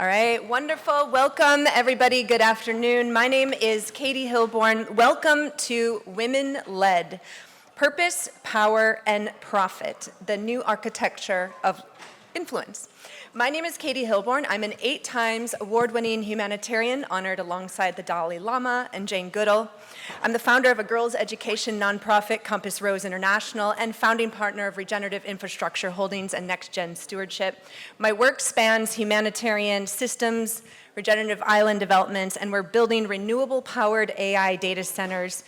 All right, wonderful. Welcome, everybody. Good afternoon. My name is Katie Hilborn. Welcome to Women Led, Purpose, Power, and Profit, the new architecture of influence. My name is Katie Hilborn. I'm an 8 times award-winning humanitarian, honored alongside the Dalai Lama and Jane Goodall. I'm the founder of a girls' education nonprofit, Compass Rose International, and founding partner of Regenerative Infrastructure Holdings and Next Gen Stewardship. My work spans humanitarian systems, regenerative island developments, and we're building renewable-powered AI data centers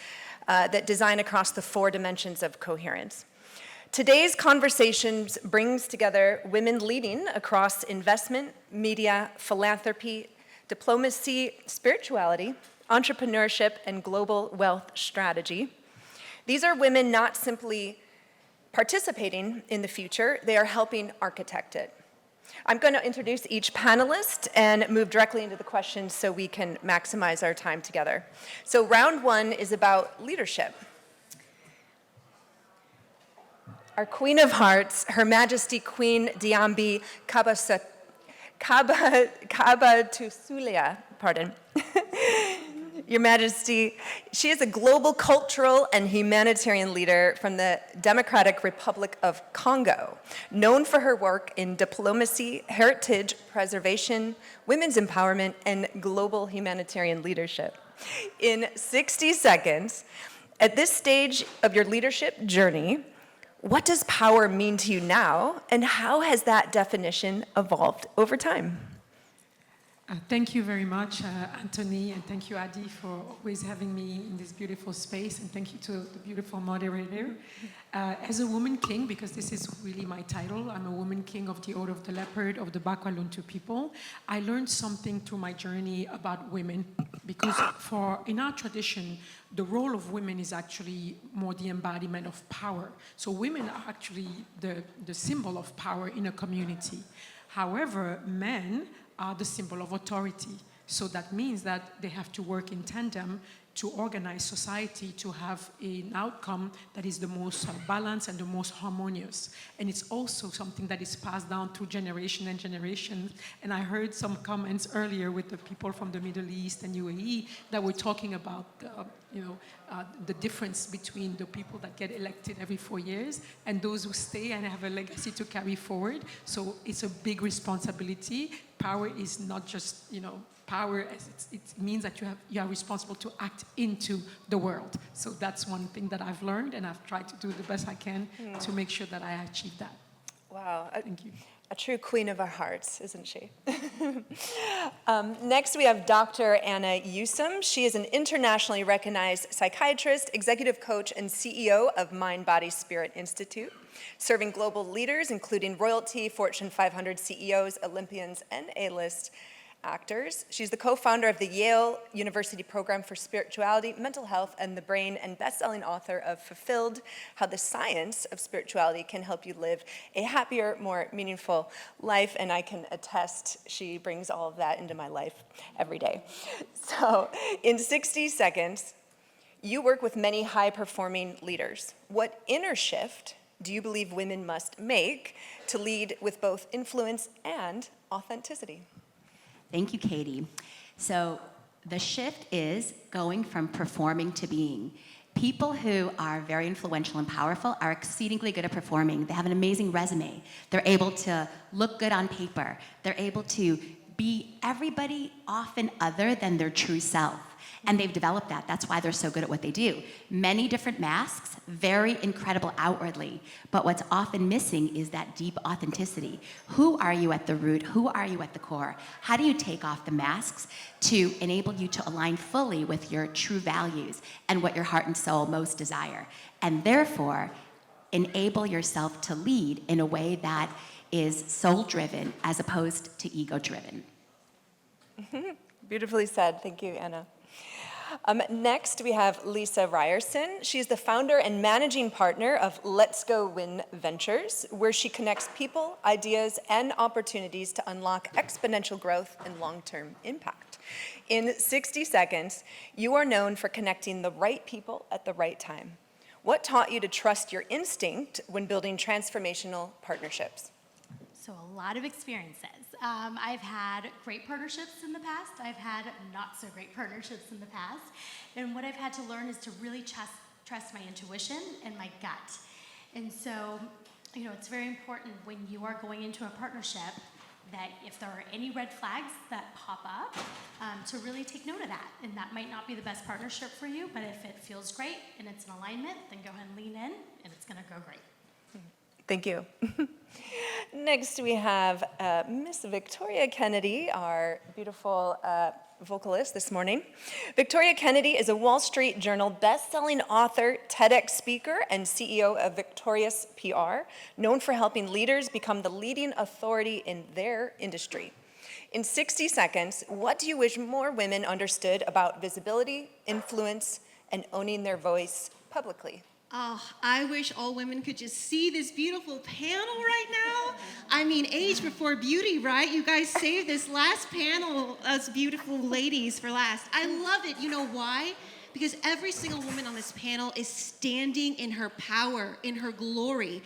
that design across the 4 dimensions of coherence. Today's conversations brings together women leading across investment, media, philanthropy, diplomacy, spirituality, entrepreneurship, and global wealth strategy. These are women not simply participating in the future, they are helping architect it. I'm going to introduce each panelist and move directly into the questions so we can maximize our time together. So round 1 is about leadership. Our Queen of Hearts, Her Majesty Queen Diambi Kabatusulia, pardon. Your Majesty, she is a global cultural and humanitarian leader from the Democratic Republic of Congo, known for her work in diplomacy, heritage preservation, women's empowerment, and global humanitarian leadership. In 60 seconds, at this stage of your leadership journey, what does power mean to you now, and how has that definition evolved over time? Thank you very much, Anthony, and thank you, Adi, for always having me in this beautiful space, and thank you to the beautiful moderator. As a woman king, because this is really my title, I'm a woman king of the Order of the Leopard of the Bakwaluntu people. I learned something through my journey about women, because in our tradition, the role of women is actually more the embodiment of power. So women are actually the symbol of power in a community. However, men are the symbol of authority. So that means that they have to work in tandem to organize society to have an outcome that is the most balanced and the most harmonious. And it's also something that is passed down through generation and generation. And I heard some comments earlier with the people from the Middle East and UAE that were talking about the difference between the people that get elected every 4 years and those who stay and have a legacy to carry forward. So it's a big responsibility. Power is not just, power, as it means that you are responsible to act into the world. So that's one thing that I've learned, and I've tried to do the best I can to make sure that I achieve that. Wow. Thank you. A true queen of our hearts, isn't she? Next, we have Dr. Anna Yusum. She is an internationally recognized psychiatrist, executive coach, and CEO of Mind, Body, Spirit Institute, serving global leaders, including royalty, Fortune 500 CEOs, Olympians, and A-list actors. She's the co-founder of the Yale University Program for Spirituality, Mental Health, and the Brain, and best-selling author of Fulfilled: How the Science of Spirituality Can Help You Live a Happier, More Meaningful Life. And I can attest she brings all of that into my life every day. So in 60 seconds, you work with many high-performing leaders. What inner shift do you believe women must make to lead with both influence and authenticity? Thank you, Katie. So the shift is going from performing to being. People who are very influential and powerful are exceedingly good at performing. They have an amazing resume. They're able to look good on paper. They're able to be everybody often other than their true self. And they've developed that. That's why they're so good at what they do. Many different masks, very incredible outwardly, but what's often missing is that deep authenticity. Who are you at the root? Who are you at the core? How do you take off the masks to enable you to align fully with your true values and what your heart and soul most desire? And therefore, enable yourself to lead in a way that is soul-driven as opposed to ego-driven. Beautifully said. Thank you, Anna. Next, we have Lisa Ryerson. She's the founder and managing partner of Let's Go Win Ventures, where she connects people, ideas, and opportunities to unlock exponential growth and long-term impact. In 60 seconds, you are known for connecting the right people at the right time. What taught you to trust your instinct when building transformational partnerships? So a lot of experiences. I've had great partnerships in the past. I've had not so great partnerships in the past. And what I've had to learn is to really trust my intuition and my gut. And so, it's very important when you are going into a partnership that if there are any red flags that pop up, to really take note of that. And that might not be the best partnership for you, but if it feels great and it's in alignment, then go ahead and lean in, and it's going to go great. Thank you. Next, we have Miss Victoria Kennedy, our beautiful vocalist this morning. Victoria Kennedy is a Wall Street Journal best-selling author, TEDx speaker, and CEO of Victorious PR, known for helping leaders become the leading authority in their industry. In 60 seconds, what do you wish more women understood about visibility, influence, and owning their voice publicly? Oh, I wish all women could just see this beautiful panel right now. I mean, age before beauty, right? You guys saved this last panel, us beautiful ladies, for last. I love it. You know why? Because every single woman on this panel is standing in her power, in her glory.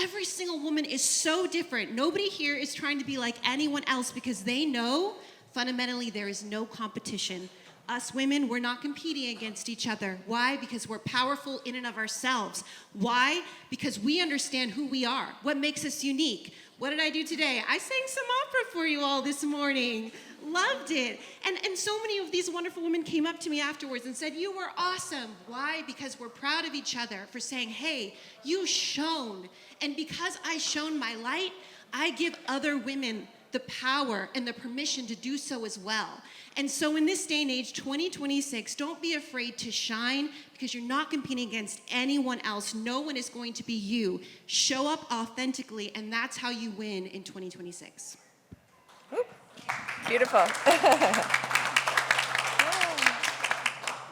Every single woman is so different. Nobody here is trying to be like anyone else because they know fundamentally there is no competition. Us women, we're not competing against each other. Why? Because we're powerful in and of ourselves. Why? Because we understand who we are, what makes us unique. What did I do today? I sang some opera for you all this morning. Loved it. And so many of these wonderful women came up to me afterwards and said, you were awesome. Why? Because we're proud of each other for saying, hey, you shone. And because I shone my light, I give other women the power and the permission to do so as well. And so in this day and age, 2026, don't be afraid to shine because you're not competing against anyone else. No one is going to be you. Show up authentically, and that's how you win in 2026. Ooh, beautiful.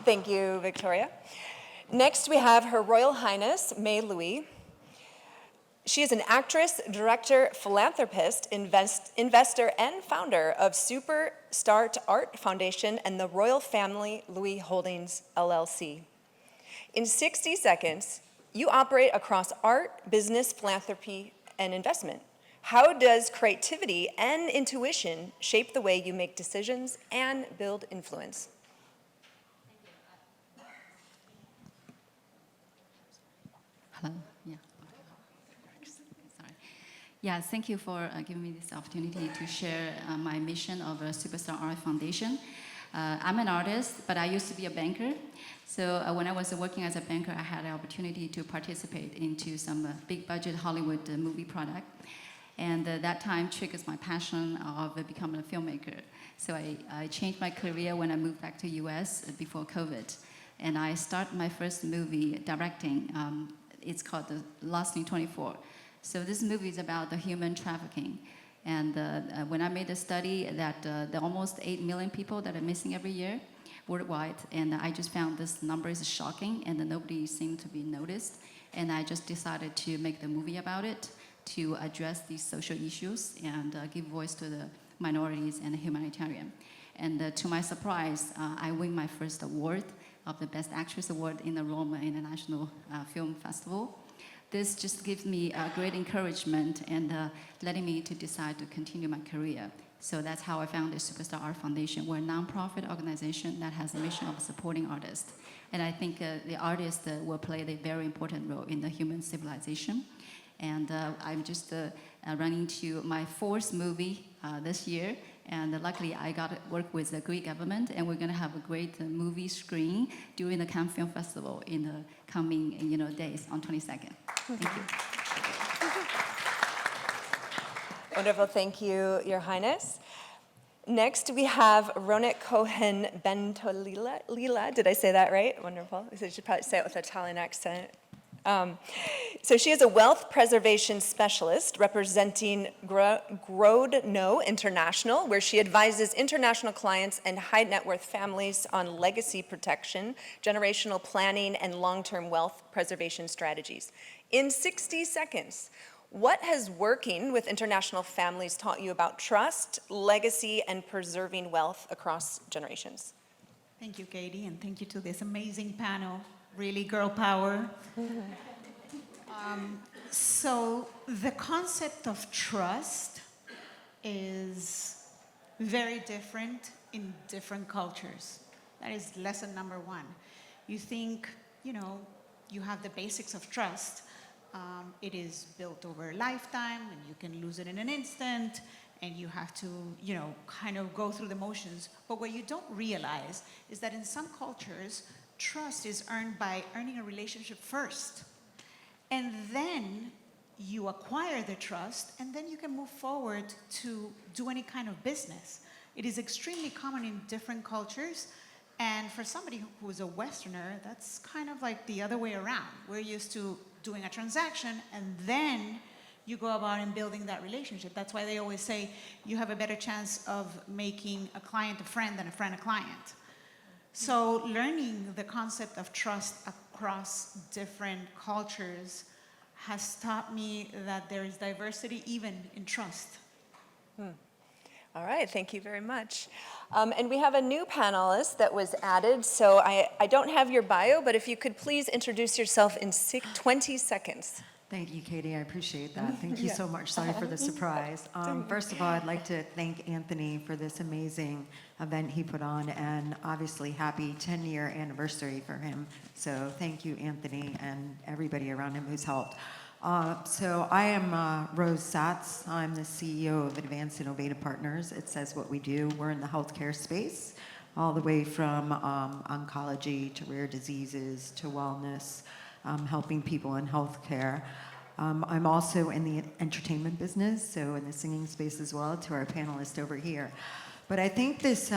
Thank you, Victoria. Next, we have Her Royal Highness, May Louis. She is an actress, director, philanthropist, investor, and founder of Super Start Art Foundation and the Royal Family Louis Holdings, LLC. In 60 seconds, you operate across art, business, philanthropy, and investment. How does creativity and intuition shape the way you make decisions and build influence? Hello. Yeah. Sorry. Yeah. Thank you for giving me this opportunity to share my mission of Superstar Art Foundation. I'm an artist, but I used to be a banker. So when I was working as a banker, I had an opportunity to participate into some big budget Hollywood movie product. And that time triggers my passion of becoming a filmmaker. So I changed my career when I moved back to US before COVID. And I started my first movie directing. It's called The Lost in 24. So this movie is about the human trafficking. And when I made a study that there are almost 8 million people that are missing every year worldwide, and I just found this number is shocking, and nobody seemed to be noticed. And I just decided to make the movie about it, to address these social issues and give voice to the minorities and the humanitarian. And to my surprise, I win my first award of the Best Actress Award in the Rome International Film Festival. This just gives me great encouragement and letting me to decide to continue my career. So that's how I founded Superstar Art Foundation. We're a nonprofit organization that has a mission of supporting artists. And I think the artists will play a very important role in the human civilization. And I'm just running to my 4th movie this year. And luckily, I got to work with the Greek government, and we're going to have a great movie screening during the Cannes Film Festival in the coming days on 22nd. Thank you. Wonderful, thank you, Your Highness. Next, we have Ronit Cohen Bentolila. Did I say that right? Wonderful. I should probably say it with an Italian accent. So she is a wealth preservation specialist representing Grodno International, where she advises international clients and high net worth families on legacy protection, generational planning, and long-term wealth preservation strategies. In 60 seconds, what has working with international families taught you about trust, legacy, and preserving wealth across generations? Thank you, Katie, and thank you to this amazing panel. Really girl power. So the concept of trust is very different in different cultures. That is lesson number one. You think, you have the basics of trust. It is built over a lifetime, and you can lose it in an instant, and you have to, kind of go through the motions. But what you don't realize is that in some cultures, trust is earned by earning a relationship first. And then you acquire the trust, and then you can move forward to do any kind of business. It is extremely common in different cultures, and for somebody who is a Westerner, that's kind of like the other way around. We're used to doing a transaction, and then you go about and building that relationship. That's why they always say you have a better chance of making a client a friend than a friend a client. So learning the concept of trust across different cultures has taught me that there is diversity even in trust. All right, thank you very much. And we have a new panelist that was added, so I don't have your bio, but if you could please introduce yourself in 20 seconds. Thank you, Katie. I appreciate that. Thank you so much. Sorry for the surprise. First of all, I'd like to thank Anthony for this amazing event he put on, and obviously happy 10-year anniversary for him. So thank you, Anthony, and everybody around him who's helped. So I am Rose Satz. I'm the CEO of Advanced Innovative Partners. It says what we do. We're in the healthcare space, all the way from oncology to rare diseases to wellness, helping people in healthcare. I'm also in the entertainment business, so in the singing space as well, to our panelist over here. But I think this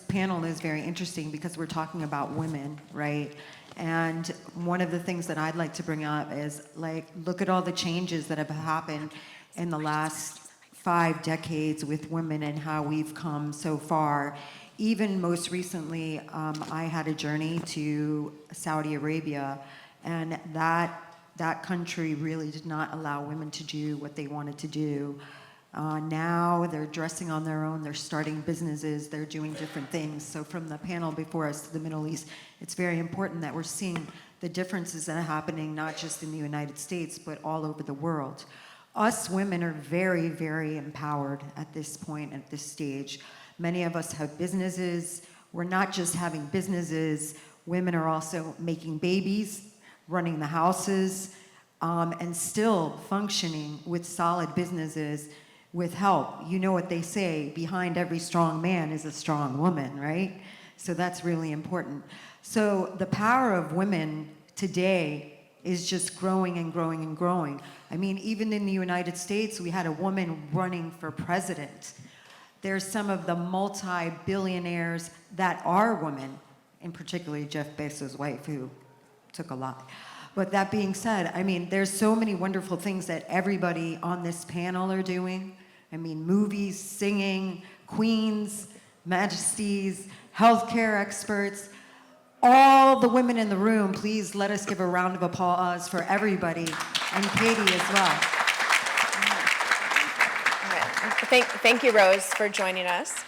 panel is very interesting because we're talking about women, right? And one of the things that I'd like to bring up is, look at all the changes that have happened in the last 5 decades with women and how we've come so far. Even most recently, I had a journey to Saudi Arabia, and that country really did not allow women to do what they wanted to do. Now they're dressing on their own, they're starting businesses, they're doing different things. So from the panel before us to the Middle East, it's very important that we're seeing the differences that are happening not just in the United States, but all over the world. Us women are very, very empowered at this point, at this stage. Many of us have businesses. We're not just having businesses, women are also making babies, running the houses, and still functioning with solid businesses with help. You know what they say, behind every strong man is a strong woman, right? So that's really important. So the power of women today is just growing and growing and growing. I mean, even in the United States, we had a woman running for president. There's some of the multi-billionaires that are women, and particularly Jeff Bezos' wife, who took a lot. But that being said, I mean, there's so many wonderful things that everybody on this panel are doing. I mean, movies, singing, queens, majesties, healthcare experts. All the women in the room, please let us give a round of applause for everybody, and Katie as well. Thank you, Rose, for joining us.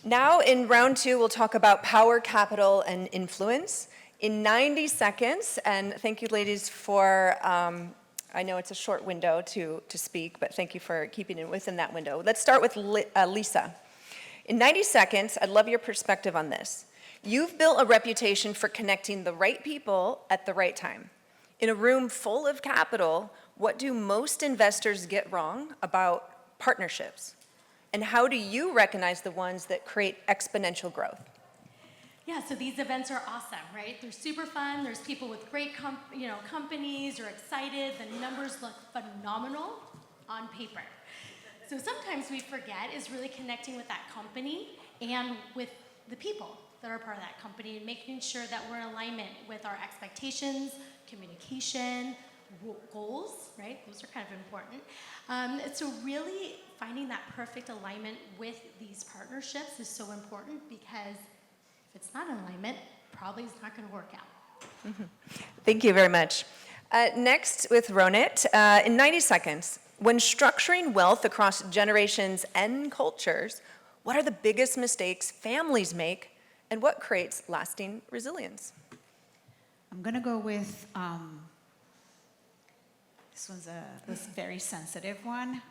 Now, in round 2, we'll talk about power, capital, and influence. In 90 seconds, and thank you, ladies, for, I know it's a short window to speak, but thank you for keeping it within that window. Let's start with Lisa. In 90 seconds, I'd love your perspective on this. You've built a reputation for connecting the right people at the right time. In a room full of capital, what do most investors get wrong about partnerships? And how do you recognize the ones that create exponential growth? Yeah, so these events are awesome, right? They're super fun. There's people with great companies are excited. The numbers look phenomenal on paper. So sometimes we forget is really connecting with that company and with the people that are part of that company and making sure that we're in alignment with our expectations, communication, goals, right? Those are kind of important. So really finding that perfect alignment with these partnerships is so important, because if it's not in alignment, probably it's not going to work out. Thank you very much. Next, with Ronit, in 90 seconds, when structuring wealth across generations and cultures, what are the biggest mistakes families make, and what creates lasting resilience? I'm going to go with This one's this very sensitive one.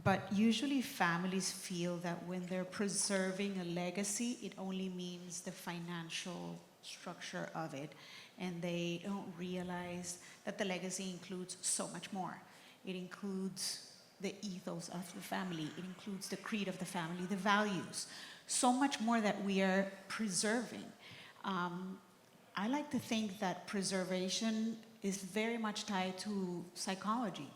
But usually families feel that when they're preserving a legacy, it only means the financial structure of it. And they don't realize that the legacy includes so much more. It includes the ethos of the family. It includes the creed of the family, the values. So much more that we are preserving. I like to think that preservation is very much tied to psychology.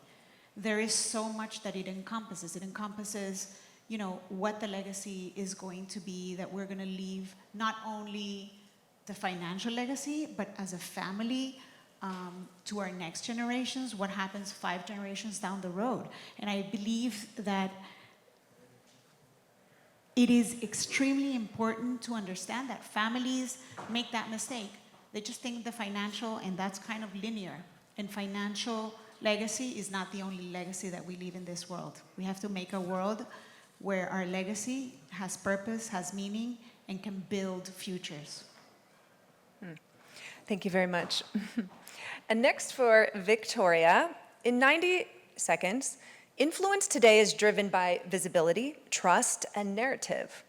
There is so much that it encompasses. It encompasses, what the legacy is going to be, that we're going to leave not only the financial legacy, but as a family, to our next generations, what happens 5 generations down the road. And I believe that it is extremely important to understand that families make that mistake. They just think the financial, and that's kind of linear. And financial legacy is not the only legacy that we leave in this world. We have to make a world where our legacy has purpose, has meaning, and can build futures. Thank you very much. And next for Victoria, in 90 seconds, influence today is driven by visibility, trust, and narrative.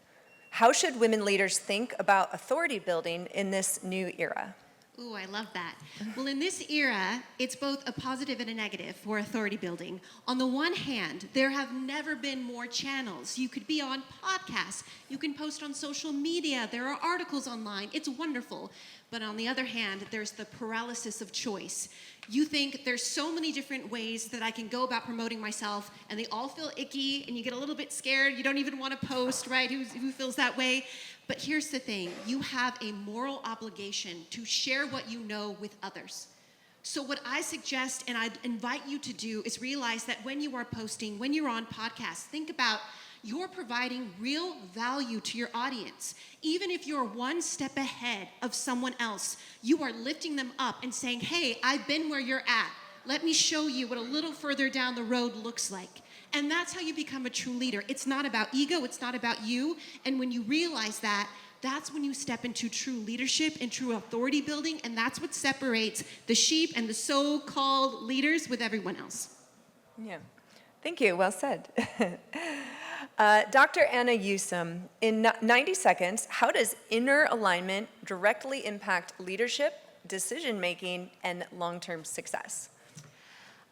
How should women leaders think about authority building in this new era? Ooh, I love that. Well, in this era, it's both a positive and a negative for authority building. On the one hand, there have never been more channels. You could be on podcasts. You can post on social media. There are articles online. It's wonderful. But on the other hand, there's the paralysis of choice. You think there's so many different ways that I can go about promoting myself, and they all feel icky, and you get a little bit scared. You don't even want to post, right? Who feels that way? But here's the thing. You have a moral obligation to share what you know with others. So what I suggest and I invite you to do is realize that when you are posting, when you're on podcasts, think about you're providing real value to your audience. Even if you're one step ahead of someone else, you are lifting them up and saying, hey, I've been where you're at. Let me show you what a little further down the road looks like. And that's how you become a true leader. It's not about ego, it's not about you. And when you realize that, that's when you step into true leadership and true authority building, and that's what separates the sheep and the so-called leaders with everyone else. Yeah, thank you, well said. Dr. Anna Yusum, in 90 seconds, how does inner alignment directly impact leadership, decision-making, and long-term success?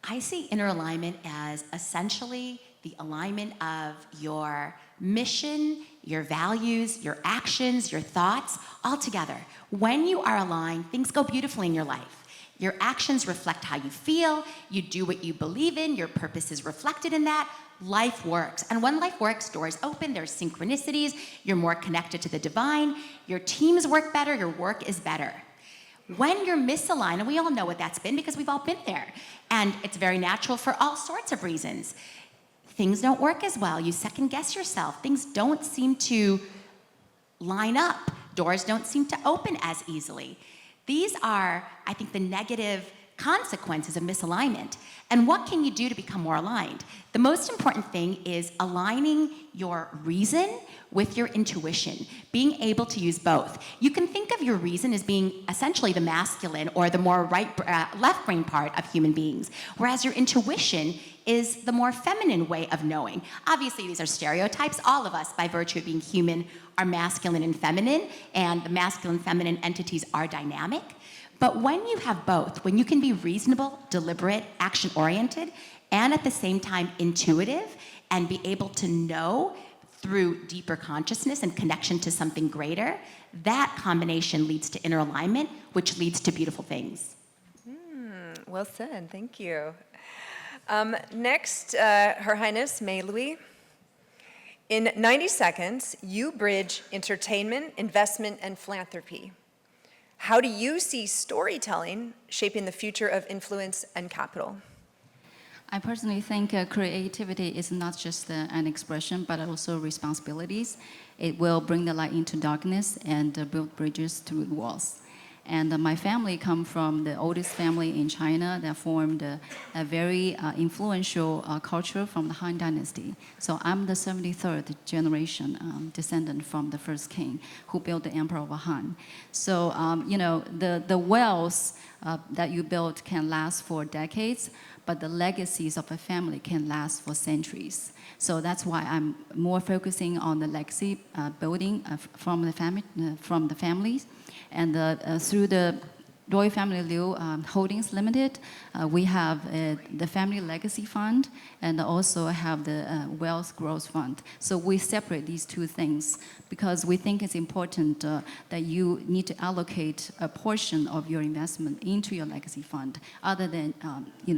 I see inner alignment as essentially the alignment of your mission, your values, your actions, your thoughts, all together. When you are aligned, things go beautifully in your life. Your actions reflect how you feel, you do what you believe in, your purpose is reflected in that. Life works. And when life works, doors open, there's synchronicities, you're more connected to the divine, your teams work better, your work is better. When you're misaligned, and we all know what that's been because we've all been there, and it's very natural for all sorts of reasons. Things don't work as well. You second guess yourself. Things don't seem to line up. Doors don't seem to open as easily. These are, I think, the negative consequences of misalignment. And what can you do to become more aligned? The most important thing is aligning your reason with your intuition, being able to use both. You can think of your reason as being essentially the masculine or the more left brain part of human beings, whereas your intuition is the more feminine way of knowing. Obviously, these are stereotypes. All of us, by virtue of being human, are masculine and feminine, and the masculine feminine entities are dynamic. But when you have both, when you can be reasonable, deliberate, action-oriented, and at the same time intuitive, and be able to know through deeper consciousness and connection to something greater, that combination leads to inner alignment, which leads to beautiful things. Well said, thank you. Next, Her Highness Mei Louis. In 90 seconds, you bridge entertainment, investment, and philanthropy. How do you see storytelling shaping the future of influence and capital? I personally think creativity is not just an expression, but also responsibilities. It will bring the light into darkness and build bridges through walls. And my family come from the oldest family in China that formed a very influential culture from the Han Dynasty. So I'm the 73rd generation descendant from the first king who built the Emperor of Han. So, the wealth that you build can last for decades, but the legacies of a family can last for centuries. So that's why I'm more focusing on the legacy building from the families, and through the Royal Family Liu Holdings Limited, we have the Family Legacy Fund and also have the Wealth Growth Fund. So we separate these two things because we think it's important that you need to allocate a portion of your investment into your legacy fund other than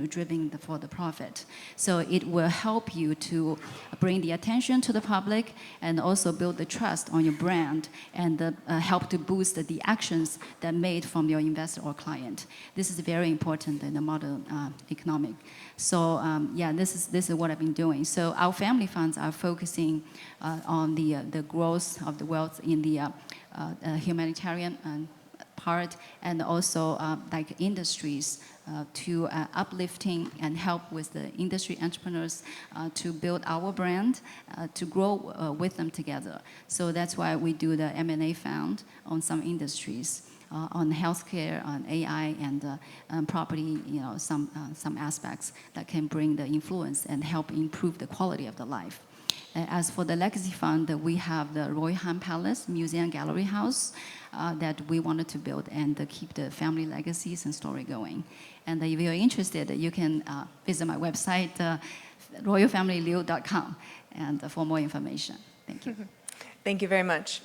driven for the profit. So it will help you to bring the attention to the public and also build the trust on your brand and help to boost the actions that made from your investor or client. This is very important in the modern economic. So this is what I've been doing. So our family funds are focusing on the growth of the wealth in the humanitarian part, and also like industries to uplifting and help with the industry entrepreneurs to build our brand, to grow with them together. So that's why we do the M&A fund on some industries. On healthcare, on AI, and property, some aspects that can bring the influence and help improve the quality of the life. As for the legacy fund, we have the Royal Han Palace Museum Gallery House that we wanted to build and keep the family legacies and story going. And if you're interested, you can visit my website, royalfamilyliu.com, and for more information. Thank you. Thank you very much.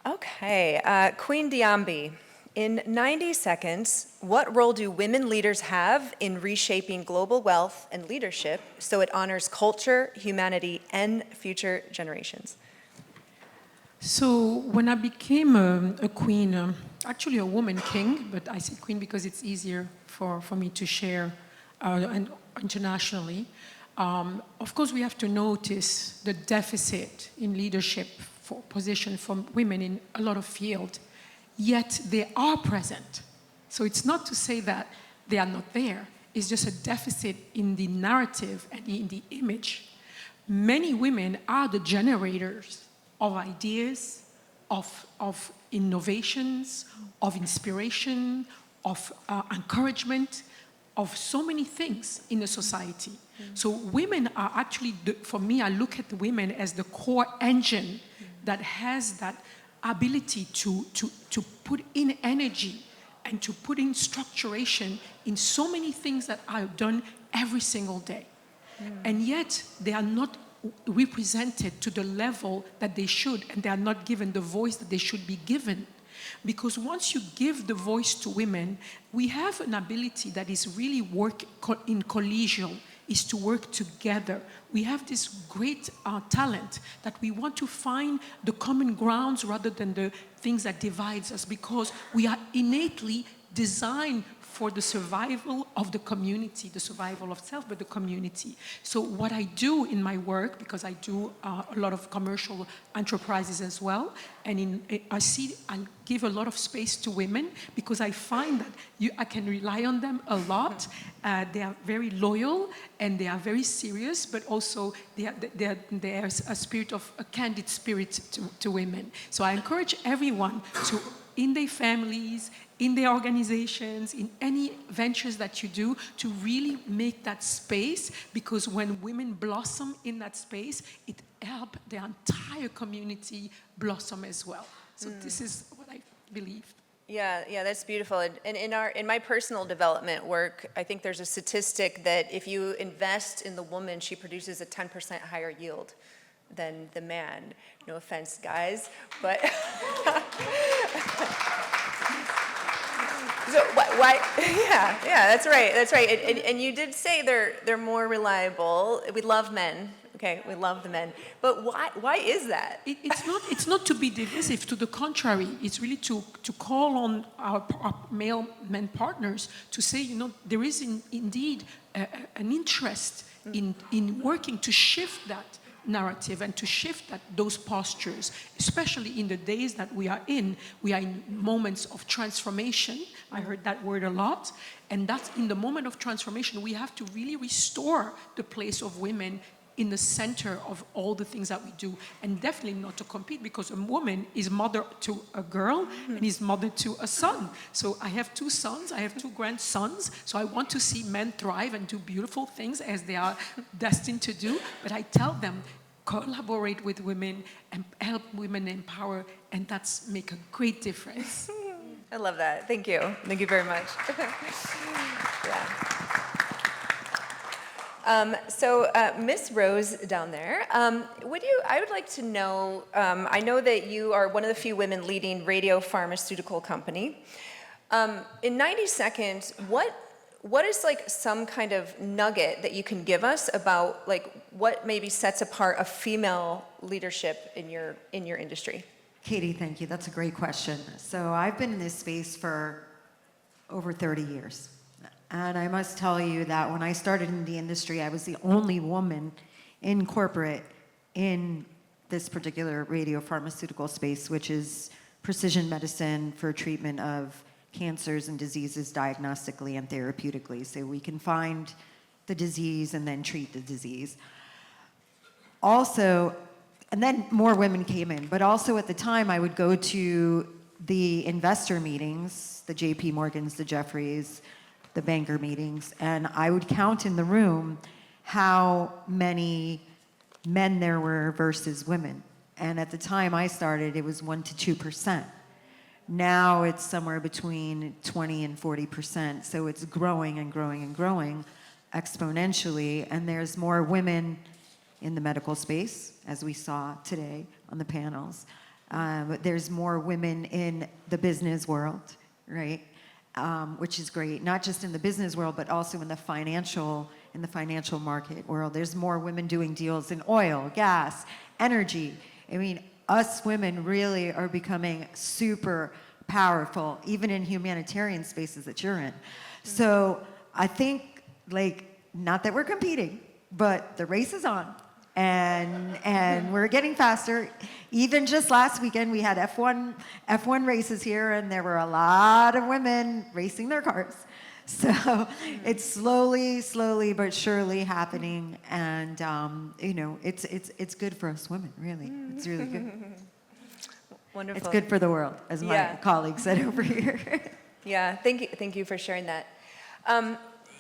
Okay, Queen Diambi, in 90 seconds, what role do women leaders have in reshaping global wealth and leadership so it honors culture, humanity, and future generations? So when I became a queen, actually a woman king, but I say queen because it's easier for me to share and internationally. Of course, we have to notice the deficit in leadership for position for women in a lot of fields, yet they are present. So it's not to say that they are not there. It's just a deficit in the narrative and in the image. Many women are the generators of ideas, of innovations, of inspiration, of encouragement, of so many things in a society. So women are actually, for me, I look at the women as the core engine that has that ability to put in energy and to put in structuration in so many things that are done every single day. And yet they are not represented to the level that they should, and they are not given the voice that they should be given. Because once you give the voice to women, we have an ability that is really in collegial, is to work together. We have this great talent that we want to find the common grounds rather than the things that divides us, because we are innately designed for the survival of the community, the survival of self, but the community. So what I do in my work, because I do a lot of commercial enterprises as well, and I give a lot of space to women because I find that I can rely on them a lot. They are very loyal and they are very serious, but also there's a candid spirit to women. So I encourage everyone to, in their families, in their organizations, in any ventures that you do, to really make that space, because when women blossom in that space, it helps the entire community blossom as well. So this is what I believe. Yeah, that's beautiful. And in my personal development work, I think there's a statistic that if you invest in the woman, she produces a 10% higher yield than the man. No offense, guys, but so why? Yeah, that's right. And you did say they're more reliable. We love men. Okay, we love the men. But why is that? It's not to be divisive. To the contrary, it's really to call on our male men partners to say, there is indeed an interest in working to shift that narrative and to shift those postures, especially in the days that we are in. We are in moments of transformation. I heard that word a lot. And that's in the moment of transformation, we have to really restore the place of women in the center of all the things that we do, and definitely not to compete, because a woman is mother to a girl and is mother to a son. So I have 2 sons, I have 2 grandsons, so I want to see men thrive and do beautiful things as they are destined to do, but I tell them, collaborate with women and help women empower, and that's make a great difference. I love that. Thank you. Thank you very much. Yeah. Miss Rose down there, I would like to know, I know that you are one of the few women leading radio pharmaceutical company. In 90 seconds, what is like some kind of nugget that you can give us about like what maybe sets apart a female leadership in your industry? Katie, thank you. That's a great question. So I've been in this space for over 30 years. And I must tell you that when I started in the industry, I was the only woman in corporate in this particular radiopharmaceutical space, which is precision medicine for treatment of cancers and diseases diagnostically and therapeutically. So we can find the disease and then treat the disease. Also, and then more women came in, but also at the time I would go to the investor meetings, the JP Morgans, the Jefferies, the banker meetings, and I would count in the room how many men there were versus women. And at the time I started, it was 1% to 2%. Now it's somewhere between 20 and 40%. So it's growing and growing and growing exponentially. And there's more women in the medical space, as we saw today on the panels. There's more women in the business world, right? Which is great, not just in the business world, but also in the financial market world. There's more women doing deals in oil, gas, energy. I mean, us women really are becoming super powerful, even in humanitarian spaces that you're in. So I think, like, not that we're competing, but the race is on. And we're getting faster. Even just last weekend, we had F1 races here, and there were a lot of women racing their cars. So it's slowly but surely happening, and it's good for us women. Really, it's really good. Wonderful. It's good for the world, as my colleague said over here. Yeah, thank you for sharing that. I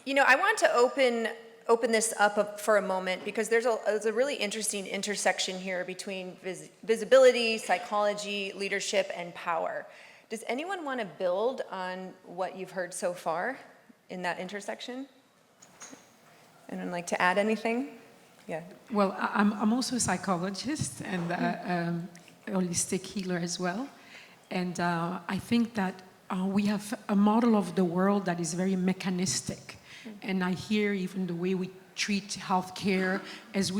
want to open this up for a moment because there's a really interesting intersection here between visibility, psychology, leadership, and power. Does anyone want to build on what you've heard so far in that intersection? Anyone like to add anything? Yeah. Well, I'm also a psychologist and a holistic healer as well. And I think that we have a model of the world that is very mechanistic. And I hear even the way we treat healthcare as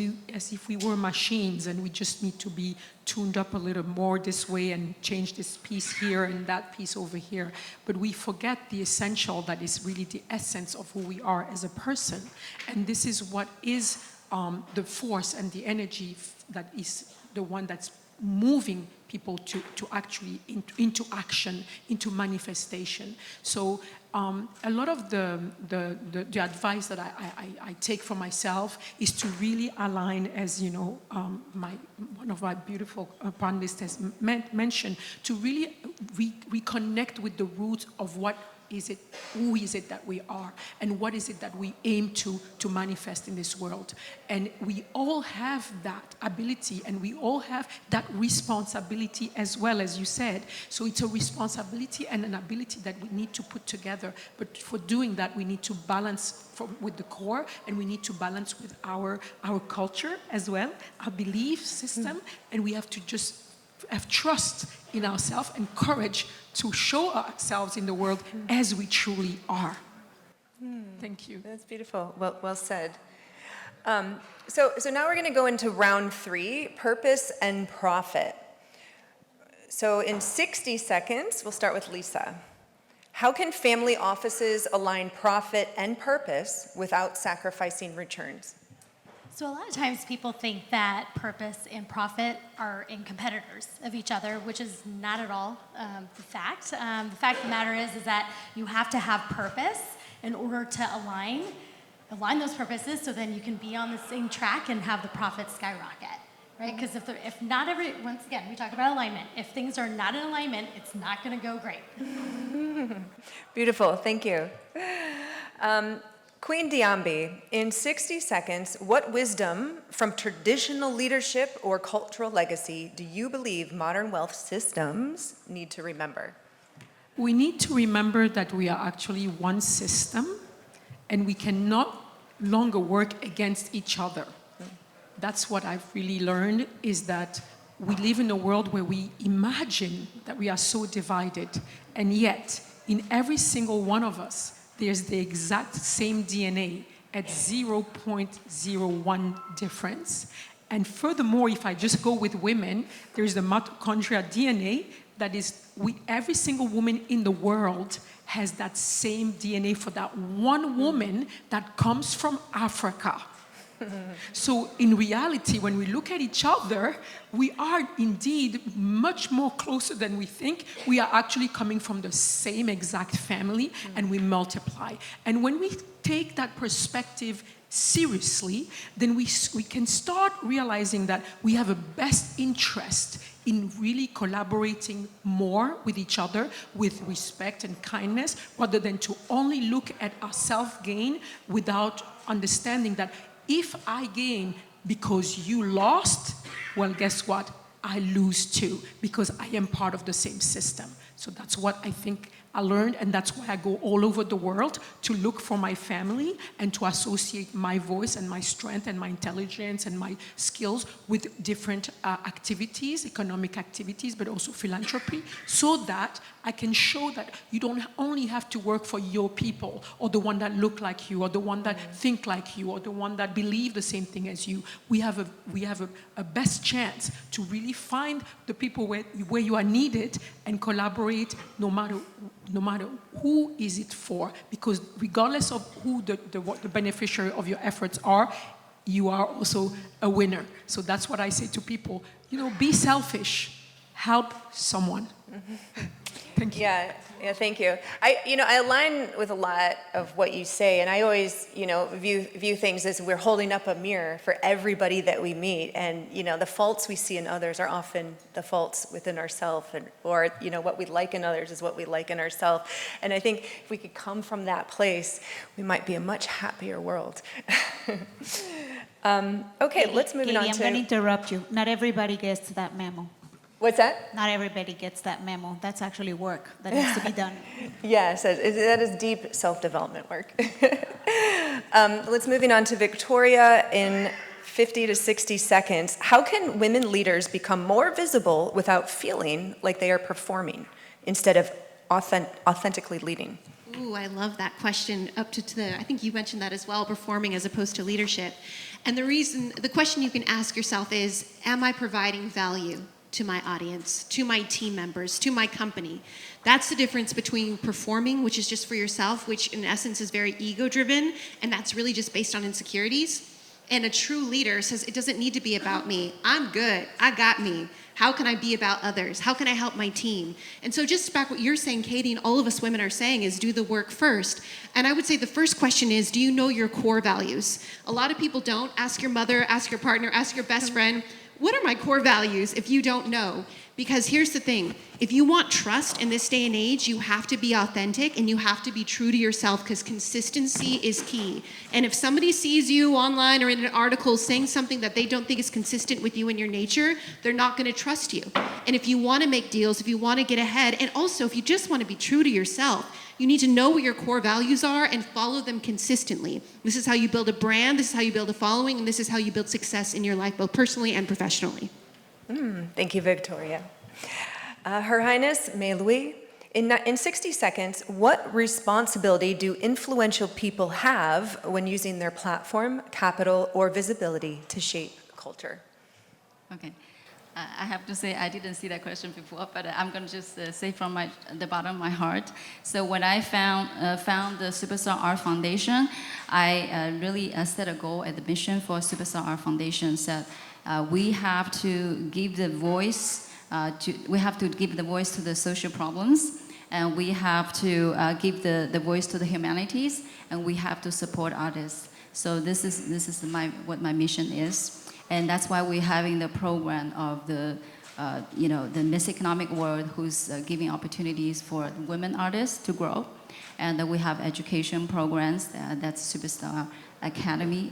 if we were machines, and we just need to be tuned up a little more this way and change this piece here and that piece over here. But we forget the essential that is really the essence of who we are as a person. And this is what is the force and the energy that is the one that's moving people to actually into action, into manifestation. So a lot of the advice that I take for myself is to really align, as you know, one of my beautiful panelists has mentioned, to really reconnect with the roots of who is it that we are, and what is it that we aim to manifest in this world. And we all have that ability, and we all have that responsibility as well, as you said. So it's a responsibility and an ability that we need to put together. But for doing that, we need to balance with the core, and we need to balance with our culture as well, our belief system, and we have to just have trust in ourselves and courage to show ourselves in the world as we truly are. Thank you. That's beautiful. Well said. So now we're going to go into round 3, purpose and profit. So in 60 seconds, we'll start with Lisa. How can family offices align profit and purpose without sacrificing returns? So a lot of times people think that purpose and profit are in competitors of each other, which is not at all the fact. The fact of the matter is that you have to have purpose in order to align align those purposes so then you can be on the same track and have the profits skyrocket, right? Because if not once again, we talked about alignment. If things are not in alignment, it's not going to go great. Beautiful, thank you. Queen Diambi, in 60 seconds, what wisdom from traditional leadership or cultural legacy do you believe modern wealth systems need to remember? We need to remember that we are actually one system, and we can no longer work against each other. That's what I've really learned, is that we live in a world where we imagine that we are so divided, and yet in every single one of us, there's the exact same DNA at 0.01 difference. And furthermore, if I just go with women, there's the mitochondria DNA that is, every single woman in the world has that same DNA for that one woman that comes from Africa. So in reality, when we look at each other, we are indeed much more closer than we think. We are actually coming from the same exact family, and we multiply. And when we take that perspective seriously, then we can start realizing that we have a best interest in really collaborating more with each other with respect and kindness, rather than to only look at our self-gain without understanding that if I gain because you lost, well, guess what? I lose too, because I am part of the same system. So that's what I think I learned, and that's why I go all over the world to look for my family and to associate my voice and my strength and my intelligence and my skills with different activities, economic activities, but also philanthropy, so that I can show that you don't only have to work for your people, or the one that look like you, or the one that think like you, or the one that believe the same thing as you. We have a best chance to really find the people where you are needed and collaborate, no matter who is it for, because regardless of who the beneficiary of your efforts are, you are also a winner. So that's what I say to people, be selfish, help someone. Thank you. Yeah, thank you. I align with a lot of what you say, and I always, view things as we're holding up a mirror for everybody that we meet, and the faults we see in others are often the faults within ourselves, or what we like in others is what we like in ourselves. And I think if we could come from that place, we might be a much happier world. Okay, let's move on I'm to. going to interrupt you. Not everybody gets that memo. What's that? Not everybody gets that memo. That's actually work that needs to be done. Yes, that is deep self-development work. Let's moving on to Victoria in 50 to 60 seconds. How can women leaders become more visible without feeling like they are performing instead of authentically leading? Ooh, I love that question. I think you mentioned that as well, performing as opposed to leadership. And the question you can ask yourself is, am I providing value to my audience, to my team members, to my company? That's the difference between performing, which is just for yourself, which in essence is very ego-driven, and that's really just based on insecurities. And a true leader says, it doesn't need to be about me. I'm good. I got me. How can I be about others? How can I help my team? And so just back what you're saying, Katie, and all of us women are saying is do the work first. And I would say the first question is, do you know your core values? A lot of people don't. Ask your mother, ask your partner, ask your best friend. What are my core values if you don't know? Because here's the thing, if you want trust in this day and age, you have to be authentic and you have to be true to yourself, because consistency is key. And if somebody sees you online or in an article saying something that they don't think is consistent with you and your nature, they're not gonna trust you. And if you wanna make deals, if you wanna get ahead, and also if you just wanna be true to yourself, you need to know what your core values are and follow them consistently. This is how you build a brand, this is how you build a following, and this is how you build success in your life, both personally and professionally. Thank you, Victoria. Her Highness, Mei Louis, in 60 seconds, what responsibility do influential people have when using their platform, capital, or visibility to shape culture? Okay. I have to say I didn't see that question before, but I'm going to just say from the bottom of my heart. So when I found the Superstar Art Foundation, I really set a goal at the mission for Superstar Art Foundation. So we have to give the voice to the social problems, and we have to give the voice to the humanities, and we have to support artists. So this is what my mission is, and that's why we're having the program of the the Miss Economic World, who's giving opportunities for women artists to grow, and we have education programs that's Superstar Academy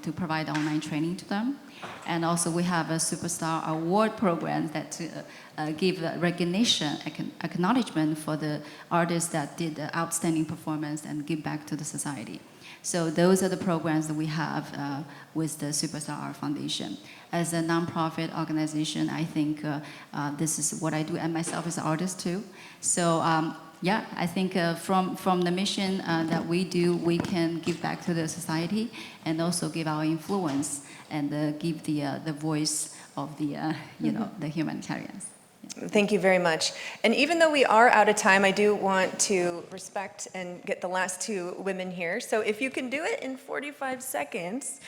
to provide online training to them. And also we have a Superstar Award program that give recognition, acknowledgement for the artists that did the outstanding performance and give back to the society. So those are the programs that we have with the Superstar Art Foundation. As a nonprofit organization, I think this is what I do, and myself as an artist too. So yeah, I think from the mission that we do, we can give back to the society and also give our influence and give the voice of the the humanitarians. Thank you very much. And even though we are out of time, I do want to respect and get the last two women here. So if you can do it in 45 seconds,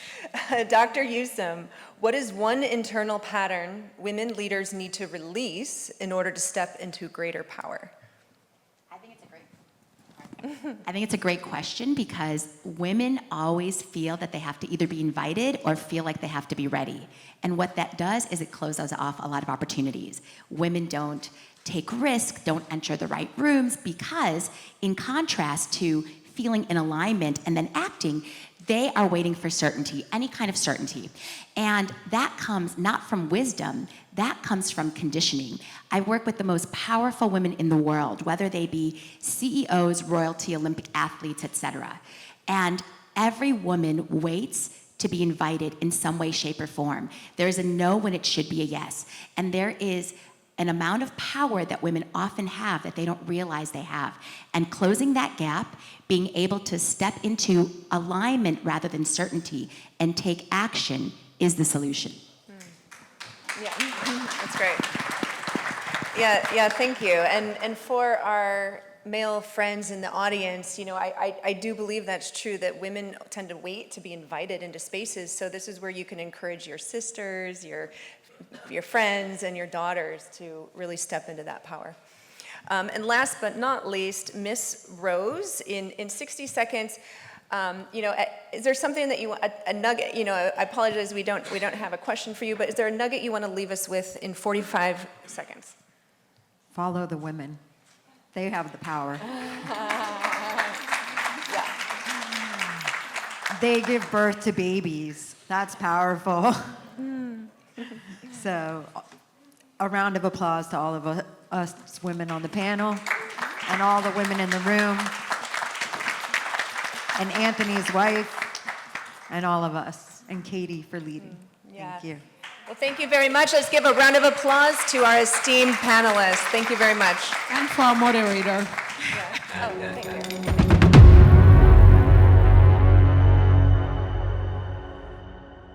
Dr. Yusum, what is one internal pattern women leaders need to release in order to step into greater power? I think it's a great question because women always feel that they have to either be invited or feel like they have to be ready. And what that does is it closes off a lot of opportunities. Women don't take risks, don't enter the right rooms because, in contrast to feeling in alignment and then acting, they are waiting for certainty, any kind of certainty. And that comes not from wisdom, that comes from conditioning. I work with the most powerful women in the world, whether they be CEOs, royalty, Olympic athletes, etc. And every woman waits to be invited in some way, shape, or form. There is a no when it should be a yes. And there is an amount of power that women often have that they don't realize they have. And closing that gap, being able to step into alignment rather than certainty and take action is the solution. Yeah, that's great. Yeah, thank you. And for our male friends in the audience, I do believe that's true, that women tend to wait to be invited into spaces. So this is where you can encourage your sisters, your friends, and your daughters to really step into that power. And last but not least, Miss Rose, in 60 seconds, is there something that you want, a nugget, I apologize, we don't have a question for you, but is there a nugget you want to leave us with in 45 seconds? Follow the women. They have the power. Yeah. They give birth to babies. That's powerful. So, a round of applause to all of us women on the panel and all the women in the room and Anthony's wife and all of us and Katie for leading. Yeah. Thank you. Well, thank you very much. Let's give a round of applause to our esteemed panelists. Thank you very much. And for our moderator. Oh, thank you.